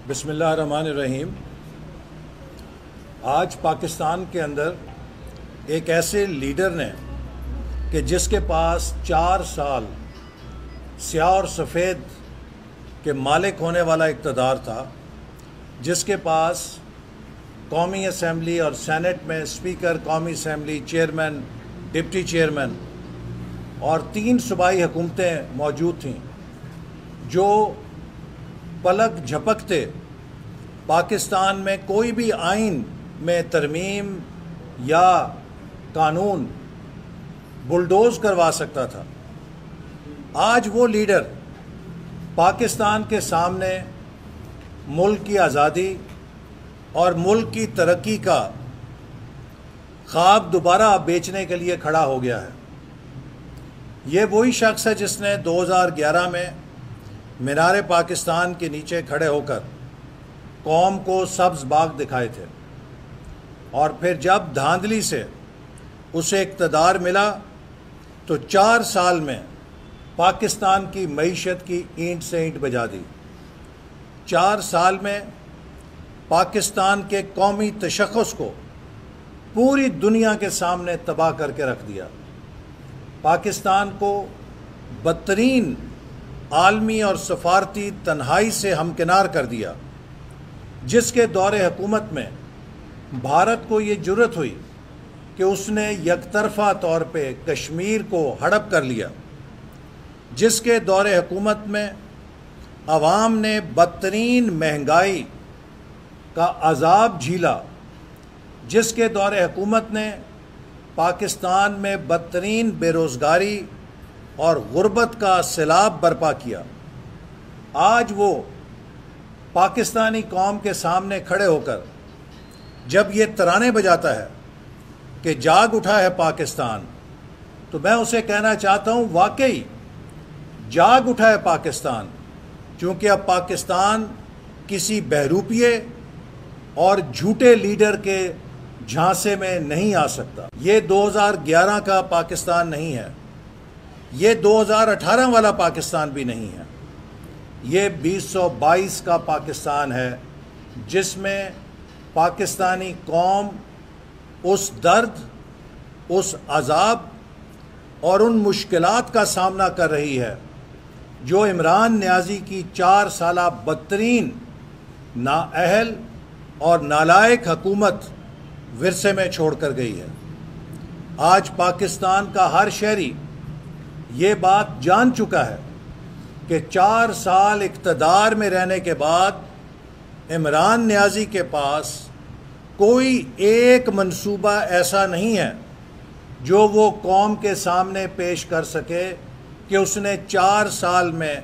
بسم اللہ الرحمن الرحیم۔ آج پاکستان کے اندر ایک ایسے لیڈر نے کہ جس کے پاس 4 سال سیاہ اور سفید کے مالک ہونے والا اقتدار تھا، جس کے پاس قومی اسمبلی اور سینٹ میں اسپیکر، قومی اسمبلی چیئرمین، ڈپٹی چیئرمین اور 3 صوبائی حکومتیں موجود تھیں، جو پلک جھپکتے پاکستان میں کوئی بھی آئین میں ترمیم یا قانون بلڈوز کروا سکتا تھا۔ آج وہ لیڈر پاکستان کے سامنے ملک کی آزادی اور ملک کی ترقی کا خواب دوبارہ بیچنے کے لیے کھڑا ہو گیا ہے۔ یہ وہی شخص ہے جس نے 2011 میں مینار پاکستان کے نیچے کھڑے ہو کر قوم کو سبز باغ دکھائے تھے، اور پھر جب دھاندلی سے اسے اقتدار ملا تو 4 سال میں پاکستان کی معیشت کی اینٹ سے اینٹ بجا دی۔ 4 سال میں پاکستان کے قومی تشخص کو پوری دنیا کے سامنے تباہ کر کے رکھ دیا۔ پاکستان کو بدترین عالمی اور سفارتی تنہائی سے ہمکنار کر دیا، جس کے دور حکومت میں بھارت کو یہ جرأت ہوئی کہ اس نے یک طرفہ طور پہ کشمیر کو ہڑپ کر لیا، جس کے دور حکومت میں عوام نے بدترین مہنگائی کا عذاب جھیلا، جس کے دور حکومت نے پاکستان میں بدترین بے روزگاری اور غربت کا سیلاب برپا کیا۔ آج وہ پاکستانی قوم کے سامنے کھڑے ہو کر جب یہ ترانے بجاتا ہے کہ جاگ اٹھا ہے پاکستان، تو میں اسے کہنا چاہتا ہوں واقعی جاگ اٹھا ہے پاکستان، چونکہ اب پاکستان کسی بہروپیے اور جھوٹے لیڈر کے جھانسے میں نہیں آ سکتا۔ یہ 2011 کا پاکستان نہیں ہے، یہ 2018 والا پاکستان بھی نہیں ہے، یہ 2022 کا پاکستان ہے، جس میں پاکستانی قوم اس درد، اس عذاب اور ان مشکلات کا سامنا کر رہی ہے جو عمران نیازی کی 4 سالہ بدترین نااہل اور نالائق حکومت ورثے میں چھوڑ کر گئی ہے۔ آج پاکستان کا ہر شہری یہ بات جان چکا ہے کہ 4 سال اقتدار میں رہنے کے بعد عمران نیازی کے پاس کوئی ایک منصوبہ ایسا نہیں ہے جو وہ قوم کے سامنے پیش کر سکے کہ اس نے 4 سال میں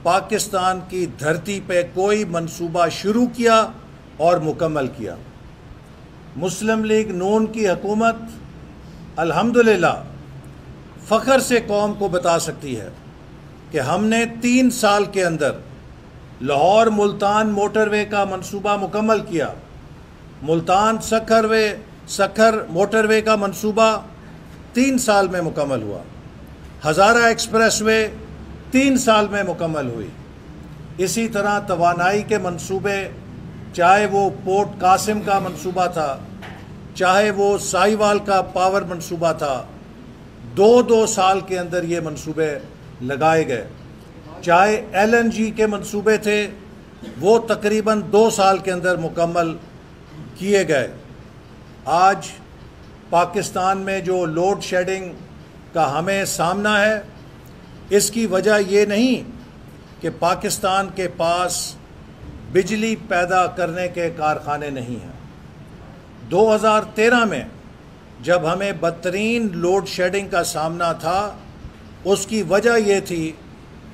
پاکستان کی دھرتی پہ کوئی منصوبہ شروع کیا اور مکمل کیا۔ مسلم لیگ نون کی حکومت الحمدللہ فخر سے قوم کو بتا سکتی ہے کہ ہم نے 3 سال کے اندر لاہور ملتان موٹر وے کا منصوبہ مکمل کیا۔ ملتان سکھر موٹر وے کا منصوبہ 3 سال میں مکمل ہوا۔ ہزارہ ایکسپریس وے 3 سال میں مکمل ہوئی۔ اسی طرح توانائی کے منصوبے، چاہے وہ پورٹ قاسم کا منصوبہ تھا، چاہے وہ ساہیوال کا پاور منصوبہ تھا، 2 سال کے اندر یہ منصوبے لگائے گئے۔ چاہے LNG کے منصوبے تھے، وہ تقریباً 2 سال کے اندر مکمل کیے گئے۔ آج پاکستان میں جو لوڈ شیڈنگ کا ہمیں سامنا ہے، اس کی وجہ یہ نہیں کہ پاکستان کے پاس بجلی پیدا کرنے کے کارخانے نہیں ہیں۔ 2013 میں جب ہمیں بدترین لوڈ شیڈنگ کا سامنا تھا، اس کی وجہ یہ تھی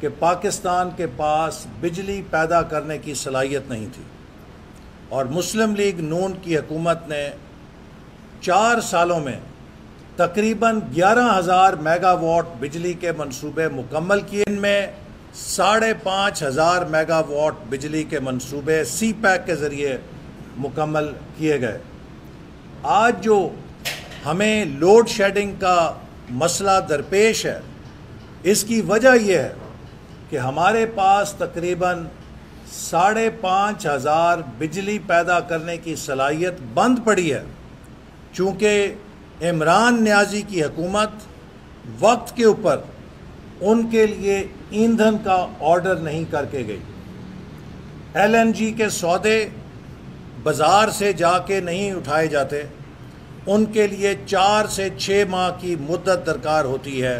کہ پاکستان کے پاس بجلی پیدا کرنے کی صلاحیت نہیں تھی، اور مسلم لیگ نون کی حکومت نے 4 سالوں میں تقریباً 11,000 میگا واٹ بجلی کے منصوبے مکمل کیے۔ ان میں 5,500 میگا واٹ بجلی کے منصوبے سی پیک کے ذریعے مکمل کیے گئے۔ آج جو ہمیں لوڈ شیڈنگ کا مسئلہ درپیش ہے، اس کی وجہ یہ ہے کہ ہمارے پاس تقریباً 5,500 بجلی پیدا کرنے کی صلاحیت بند پڑی ہے، چونکہ عمران نیازی کی حکومت وقت کے اوپر ان کے لیے ایندھن کا آرڈر نہیں کر کے گئی۔ LNG کے سودے بازار سے جا کے نہیں اٹھائے جاتے، ان کے لیے 4 سے 6 ماہ کی مدت درکار ہوتی ہے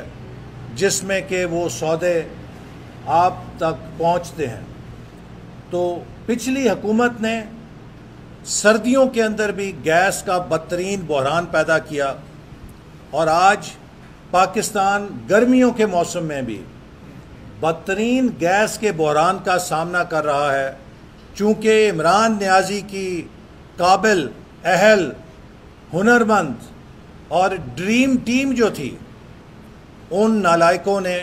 جس میں کہ وہ سودے آپ تک پہنچتے ہیں۔ تو پچھلی حکومت نے سردیوں کے اندر بھی گیس کا بدترین بحران پیدا کیا، اور آج پاکستان گرمیوں کے موسم میں بھی بدترین گیس کے بحران کا سامنا کر رہا ہے، چونکہ عمران نیازی کی قابل، اہل، ہنرمند اور ڈریم ٹیم جو تھی، ان نالائقوں نے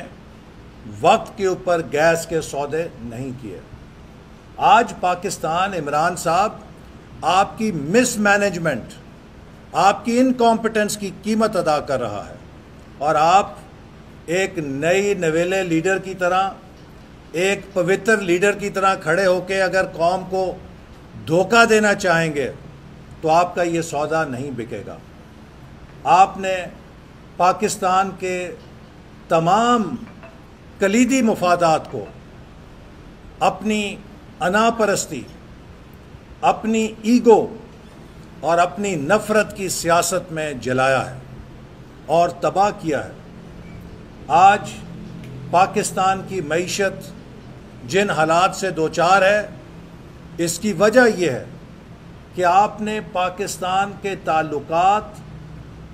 وقت کے اوپر گیس کے سودے نہیں کیے۔ آج پاکستان، عمران صاحب، آپ کی مس مینجمنٹ، آپ کی انکمپٹنس کی قیمت ادا کر رہا ہے، اور آپ ایک نئی نویلے لیڈر کی طرح، ایک پوتر لیڈر کی طرح کھڑے ہو کے اگر قوم کو دھوکہ دینا چاہیں گے تو آپ کا یہ سودا نہیں بکے گا۔ آپ نے پاکستان کے تمام کلیدی مفادات کو اپنی انا پرستی، اپنی ایگو اور اپنی نفرت کی سیاست میں جلایا ہے اور تباہ کیا ہے۔ آج پاکستان کی معیشت جن حالات سے دوچار ہے، اس کی وجہ یہ ہے کہ آپ نے پاکستان کے تعلقات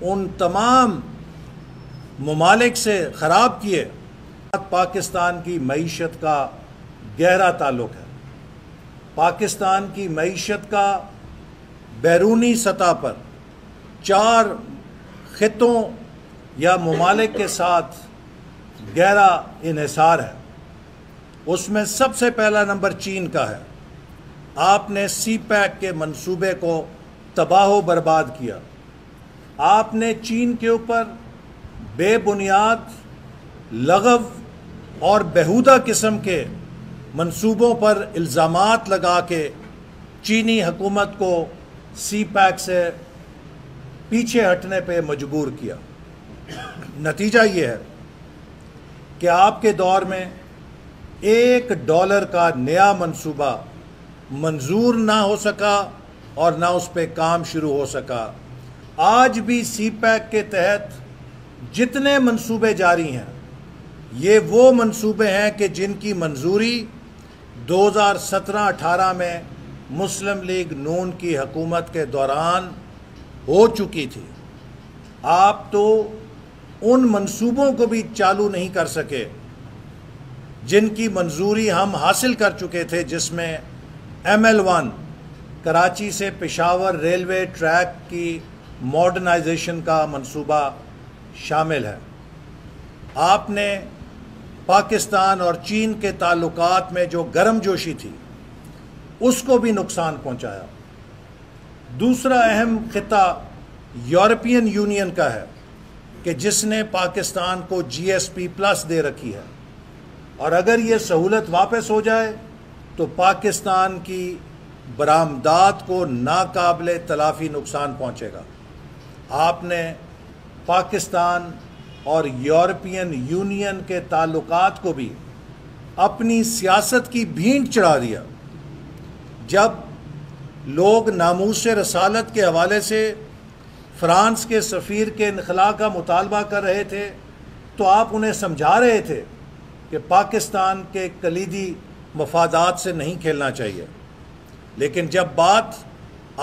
ان تمام ممالک سے خراب کیے۔ پاکستان کی معیشت کا گہرا تعلق ہے۔ پاکستان کی معیشت کا بیرونی سطح پر 4 خطوں یا ممالک کے ساتھ گہرا انحصار ہے۔ اس میں سب سے پہلا نمبر چین کا ہے۔ آپ نے سی پیک کے منصوبے کو تباہ و برباد کیا۔ آپ نے چین کے اوپر بے بنیاد، لغو اور بیہودہ قسم کے منصوبوں پر الزامات لگا کے چینی حکومت کو سی پیک سے پیچھے ہٹنے پہ مجبور کیا۔ نتیجہ یہ ہے کہ آپ کے دور میں $1 کا نیا منصوبہ منظور نہ ہو سکا اور نہ اس پہ کام شروع ہو سکا۔ آج بھی سی پیک کے تحت جتنے منصوبے جاری ہیں، یہ وہ منصوبے ہیں کہ جن کی منظوری 2017-18 میں مسلم لیگ نون کی حکومت کے دوران ہو چکی تھی۔ آپ تو ان منصوبوں کو بھی چالو نہیں کر سکے جن کی منظوری ہم حاصل کر چکے تھے، جس میں ML1 کراچی سے پشاور ریلوے ٹریک کی ماڈرنائزیشن کا منصوبہ شامل ہے۔ آپ نے پاکستان اور چین کے تعلقات میں جو گرم جوشی تھی، اس کو بھی نقصان پہنچایا۔ دوسرا اہم خطہ یورپین یونین کا ہے کہ جس نے پاکستان کو GSP+ دے رکھی ہے، اور اگر یہ سہولت واپس ہو جائے تو پاکستان کی برآمدات کو ناقابل تلافی نقصان پہنچے گا۔ آپ نے پاکستان اور یورپین یونین کے تعلقات کو بھی اپنی سیاست کی بھینٹ چڑھا دیا۔ جب لوگ ناموس رسالت کے حوالے سے فرانس کے سفیر کے انخلاء کا مطالبہ کر رہے تھے تو آپ انہیں سمجھا رہے تھے کہ پاکستان کے کلیدی مفادات سے نہیں کھیلنا چاہیے، لیکن جب بات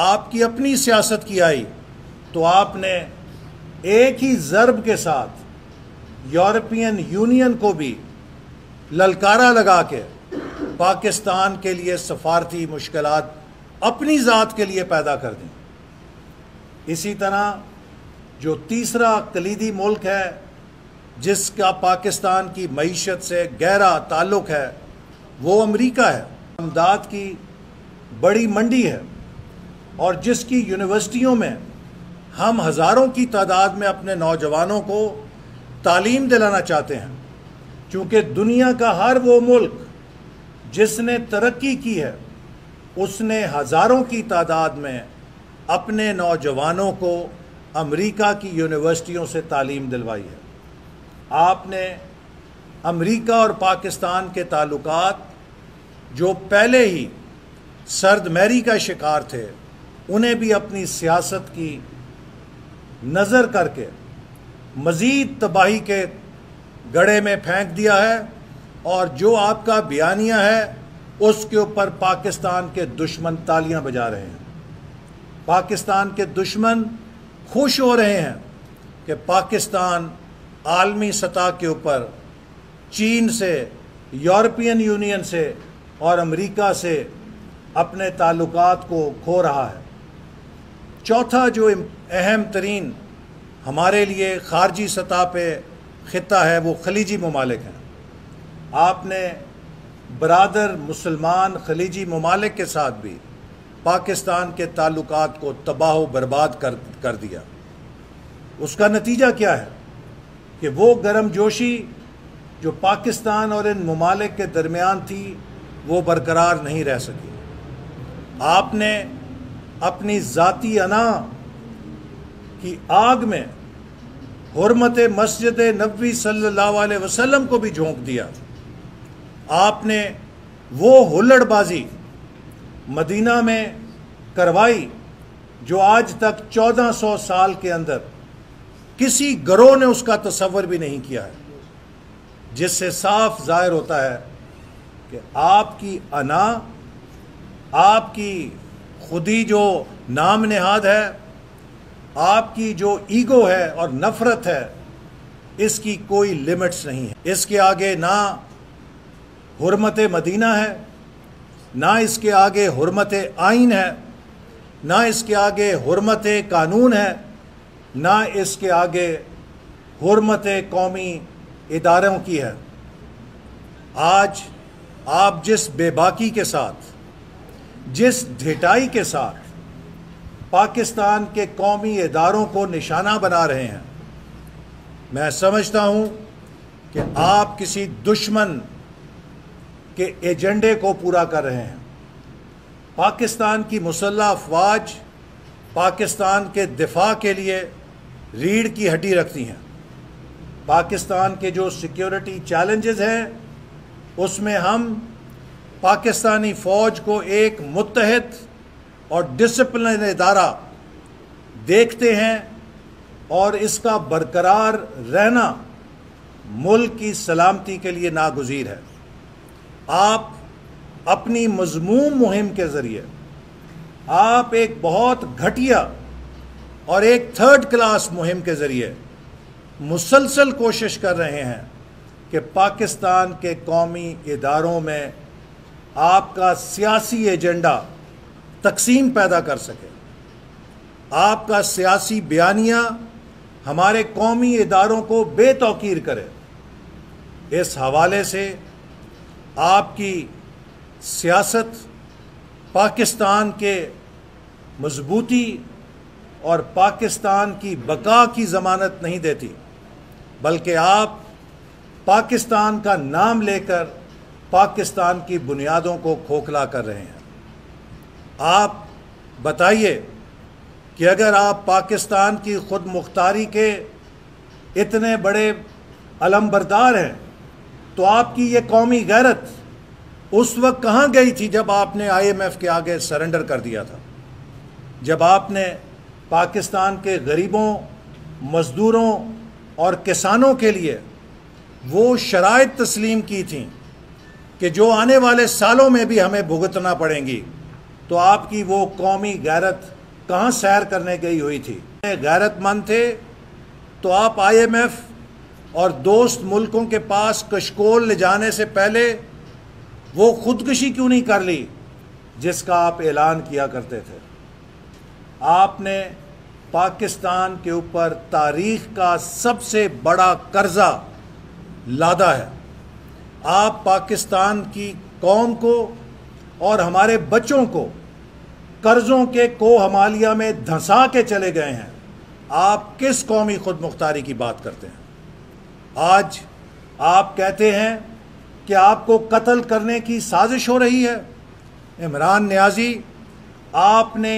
آپ کی اپنی سیاست کی آئی تو آپ نے ایک ہی ضرب کے ساتھ یورپین یونین کو بھی للکارا لگا کے پاکستان کے لیے سفارتی مشکلات اپنی ذات کے لیے پیدا کر دیں۔ اسی طرح جو تیسرا کلیدی ملک ہے جس کا پاکستان کی معیشت سے گہرا تعلق ہے، وہ امریکہ ہے۔ امداد کی بڑی منڈی ہے، اور جس کی یونیورسٹیوں میں ہم ہزاروں کی تعداد میں اپنے نوجوانوں کو تعلیم دلانا چاہتے ہیں، چونکہ دنیا کا ہر وہ ملک جس نے ترقی کی ہے اس نے ہزاروں کی تعداد میں اپنے نوجوانوں کو امریکہ کی یونیورسٹیوں سے تعلیم دلوائی ہے۔ آپ نے امریکہ اور پاکستان کے تعلقات جو پہلے ہی سرد میری کا شکار تھے انہیں بھی اپنی سیاست کی نظر کر کے مزید تباہی کے گڑھے میں پھینک دیا ہے، اور جو آپ کا بیانیہ ہے اس کے اوپر پاکستان کے دشمن تالیاں بجا رہے ہیں۔ پاکستان کے دشمن خوش ہو رہے ہیں کہ پاکستان عالمی سطح کے اوپر چین سے، یورپین یونین سے اور امریکہ سے اپنے تعلقات کو کھو رہا ہے۔ چوتھا جو اہم ترین ہمارے لیے خارجی سطح پہ خطہ ہے وہ خلیجی ممالک ہیں۔ آپ نے برادر مسلمان خلیجی ممالک کے ساتھ بھی پاکستان کے تعلقات کو تباہ و برباد کر دیا۔ اس کا نتیجہ کیا ہے کہ وہ گرم جوشی جو پاکستان اور ان ممالک کے درمیان تھی وہ برقرار نہیں رہ سکی۔ آپ نے اپنی ذاتی انا کی آگ میں حرمت مسجد نبوی صلی اللہ علیہ وسلم کو بھی جھونک دیا۔ آپ نے وہ ہلڑ بازی مدینہ میں کروائی جو آج تک 1400 سال کے اندر کسی گروہ نے اس کا تصور بھی نہیں کیا ہے، جس سے صاف ظاہر ہوتا ہے کہ آپ کی انا، آپ کی خودی جو نام نہاد ہے، آپ کی جو ایگو ہے اور نفرت ہے، اس کی کوئی لیمٹس نہیں ہے۔ اس کے آگے نہ حرمت مدینہ ہے، نہ اس کے آگے حرمت آئین ہے، نہ اس کے آگے حرمت قانون ہے، نہ اس کے آگے حرمت قومی اداروں کی ہے۔ آج آپ جس بے باکی کے ساتھ، جس ڈھٹائی کے ساتھ پاکستان کے قومی اداروں کو نشانہ بنا رہے ہیں، میں سمجھتا ہوں کہ آپ کسی دشمن کے ایجنڈے کو پورا کر رہے ہیں۔ پاکستان کی مسلح افواج پاکستان کے دفاع کے لیے ریڑھ کی ہڈی رکھتی ہیں۔ پاکستان کے جو سیکیورٹی چیلنجز ہیں اس میں ہم پاکستانی فوج کو ایک متحد اور ڈسپلن ادارہ دیکھتے ہیں، اور اس کا برقرار رہنا ملک کی سلامتی کے لیے ناگزیر ہے۔ آپ اپنی مذموم مہم کے ذریعے آپ ایک بہت گھٹیا اور ایک تھرڈ کلاس مہم کے ذریعے مسلسل کوشش کر رہے ہیں کہ پاکستان کے قومی اداروں میں آپ کا سیاسی ایجنڈا تقسیم پیدا کر سکے، آپ کا سیاسی بیانیہ ہمارے قومی اداروں کو بے توقیر کرے۔ اس حوالے سے آپ کی سیاست پاکستان کے مضبوطی اور پاکستان کی بقا کی ضمانت نہیں دیتی، بلکہ آپ پاکستان کا نام لے کر پاکستان کی بنیادوں کو کھوکھلا کر رہے ہیں۔ آپ بتائیے کہ اگر آپ پاکستان کی خود مختاری کے اتنے بڑے علمبردار ہیں تو آپ کی یہ قومی غیرت اس وقت کہاں گئی تھی جب آپ نے IMF کے آگے سرنڈر کر دیا تھا، جب آپ نے پاکستان کے غریبوں، مزدوروں اور کسانوں کے لیے وہ شرائط تسلیم کی تھیں کہ جو آنے والے سالوں میں بھی ہمیں بھگتنا پڑیں گی، تو آپ کی وہ قومی غیرت کہاں سیر کرنے گئی ہوئی تھی؟ غیرت مند تھے تو آپ IMF اور دوست ملکوں کے پاس کشکول لے جانے سے پہلے وہ خودکشی کیوں نہیں کر لی جس کا آپ اعلان کیا کرتے تھے؟ آپ نے پاکستان کے اوپر تاریخ کا سب سے بڑا قرضہ لادا ہے۔ آپ پاکستان کی قوم کو اور ہمارے بچوں کو قرضوں کے کوہ ہمالیہ میں دھنسا کے چلے گئے ہیں۔ آپ کس قومی خود مختاری کی بات کرتے ہیں؟ آج آپ کہتے ہیں کہ آپ کو قتل کرنے کی سازش ہو رہی ہے؟ عمران نیازی، آپ نے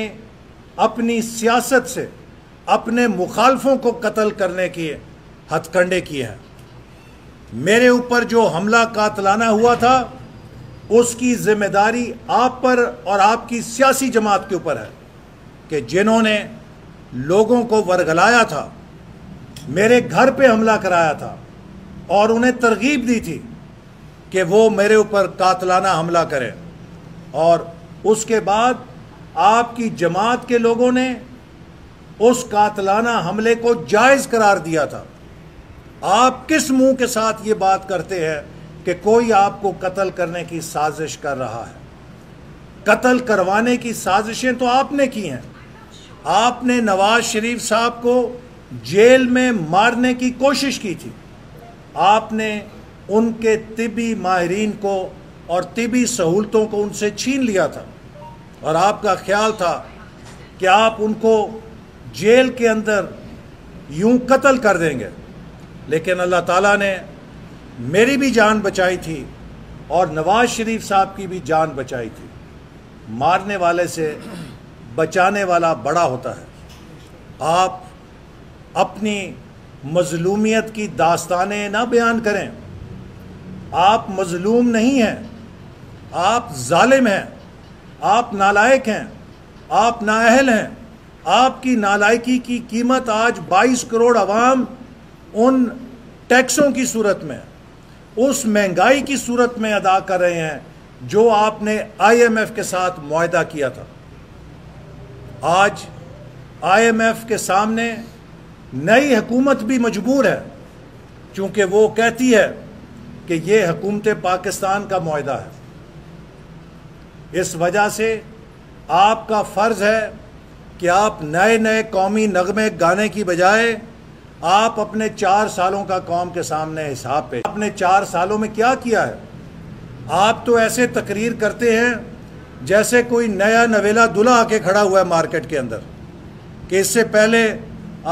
اپنی سیاست سے اپنے مخالفوں کو قتل کرنے کی ہتھ کنڈے کیے ہیں۔ میرے اوپر جو حملہ قاتلانہ ہوا تھا اس کی ذمہ داری آپ پر اور آپ کی سیاسی جماعت کے اوپر ہے کہ جنہوں نے لوگوں کو ورگلایا تھا، میرے گھر پہ حملہ کرایا تھا اور انہیں ترغیب دی تھی کہ وہ میرے اوپر قاتلانہ حملہ کریں، اور اس کے بعد آپ کی جماعت کے لوگوں نے اس قاتلانہ حملے کو جائز قرار دیا تھا۔ آپ کس منہ کے ساتھ یہ بات کرتے ہیں کہ کوئی آپ کو قتل کرنے کی سازش کر رہا ہے؟ قتل کروانے کی سازشیں تو آپ نے کی ہیں۔ آپ نے نواز شریف صاحب کو جیل میں مارنے کی کوشش کی تھی۔ آپ نے ان کے طبی ماہرین کو اور طبی سہولتوں کو ان سے چھین لیا تھا، اور آپ کا خیال تھا کہ آپ ان کو جیل کے اندر یوں قتل کر دیں گے، لیکن اللہ تعالیٰ نے میری بھی جان بچائی تھی اور نواز شریف صاحب کی بھی جان بچائی تھی۔ مارنے والے سے بچانے والا بڑا ہوتا ہے۔ آپ اپنی مظلومیت کی داستانیں نہ بیان کریں۔ آپ مظلوم نہیں ہیں، آپ ظالم ہیں، آپ نالائق ہیں، آپ نااہل ہیں۔ آپ کی نالائکی کی قیمت آج 22 کروڑ عوام ان ٹیکسوں کی صورت میں، اس مہنگائی کی صورت میں ادا کر رہے ہیں جو آپ نے آئی ایم ایف کے ساتھ معاہدہ کیا تھا۔ آج آئی ایم ایف کے سامنے نئی حکومت بھی مجبور ہے، چونکہ وہ کہتی ہے کہ یہ حکومت پاکستان کا معاہدہ ہے۔ اس وجہ سے آپ کا فرض ہے کہ آپ نئے نئے قومی نغمے گانے کی بجائے آپ اپنے 4 سالوں کا قوم کے سامنے حساب پہ، آپ نے 4 سالوں میں کیا کیا ہے؟ آپ تو ایسے تقریر کرتے ہیں جیسے کوئی نیا نویلا دلہا آ کے کھڑا ہوا ہے مارکیٹ کے اندر، کہ اس سے پہلے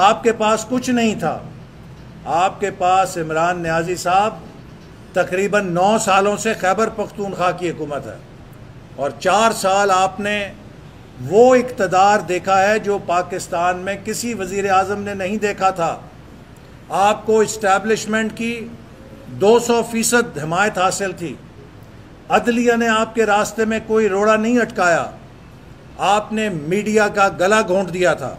آپ کے پاس کچھ نہیں تھا۔ آپ کے پاس عمران نیازی صاحب تقریباً 9 سالوں سے خیبر پختونخوا کی حکومت ہے، اور 4 سال آپ نے وہ اقتدار دیکھا ہے جو پاکستان میں کسی وزیر اعظم نے نہیں دیکھا تھا۔ آپ کو اسٹیبلشمنٹ کی 200% حمایت حاصل تھی۔ عدلیہ نے آپ کے راستے میں کوئی روڑا نہیں اٹکایا۔ آپ نے میڈیا کا گلا گھونٹ دیا تھا۔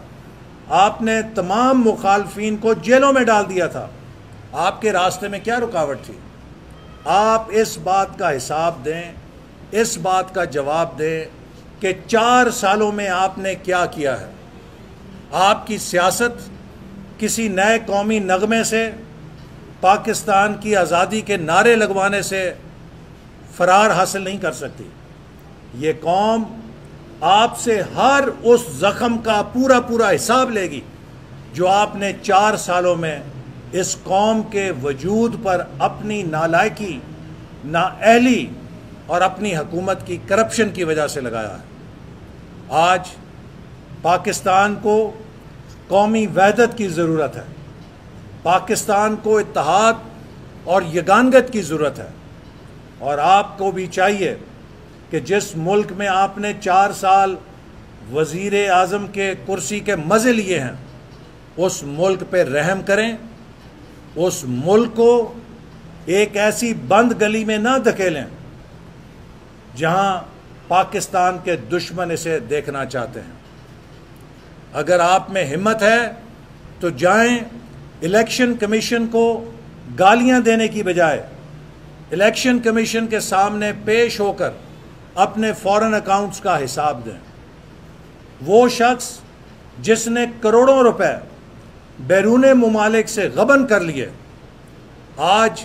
آپ نے تمام مخالفین کو جیلوں میں ڈال دیا تھا۔ آپ کے راستے میں کیا رکاوٹ تھی؟ آپ اس بات کا حساب دیں، اس بات کا جواب دیں کہ 4 سالوں میں آپ نے کیا کیا ہے۔ آپ کی سیاست کسی نئے قومی نغمے سے، پاکستان کی آزادی کے نعرے لگوانے سے فرار حاصل نہیں کر سکتی۔ یہ قوم آپ سے ہر اس زخم کا پورا حساب لے گی جو آپ نے 4 سالوں میں اس قوم کے وجود پر اپنی نالائکی، نااہلی اور اپنی حکومت کی کرپشن کی وجہ سے لگایا ہے۔ آج پاکستان کو قومی وحدت کی ضرورت ہے، پاکستان کو اتحاد اور یگانگت کی ضرورت ہے، اور آپ کو بھی چاہیے کہ جس ملک میں آپ نے 4 سال وزیر اعظم کے کرسی کے مزے لیے ہیں، اس ملک پہ رحم کریں، اس ملک کو ایک ایسی بند گلی میں نہ دھکیلیں جہاں پاکستان کے دشمن اسے دیکھنا چاہتے ہیں۔ اگر آپ میں ہمت ہے تو جائیں، الیکشن کمیشن کو گالیاں دینے کی بجائے الیکشن کمیشن کے سامنے پیش ہو کر اپنے فورن اکاؤنٹس کا حساب دیں۔ وہ شخص جس نے کروڑوں روپے بیرون ممالک سے غبن کر لیے، آج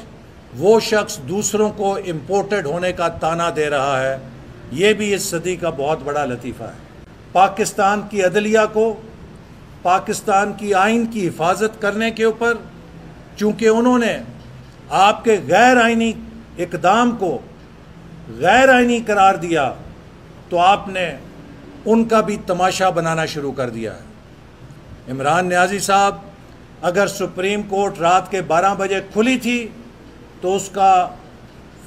وہ شخص دوسروں کو امپورٹڈ ہونے کا طعنہ دے رہا ہے۔ یہ بھی اس صدی کا بہت بڑا لطیفہ ہے۔ پاکستان کی عدلیہ کو، پاکستان کی آئین کی حفاظت کرنے کے اوپر، چونکہ انہوں نے آپ کے غیر آئینی اقدام کو غیر آئینی قرار دیا، تو آپ نے ان کا بھی تماشا بنانا شروع کر دیا ہے۔ عمران نیازی صاحب، اگر سپریم کورٹ رات کے 12 بجے کھلی تھی تو اس کا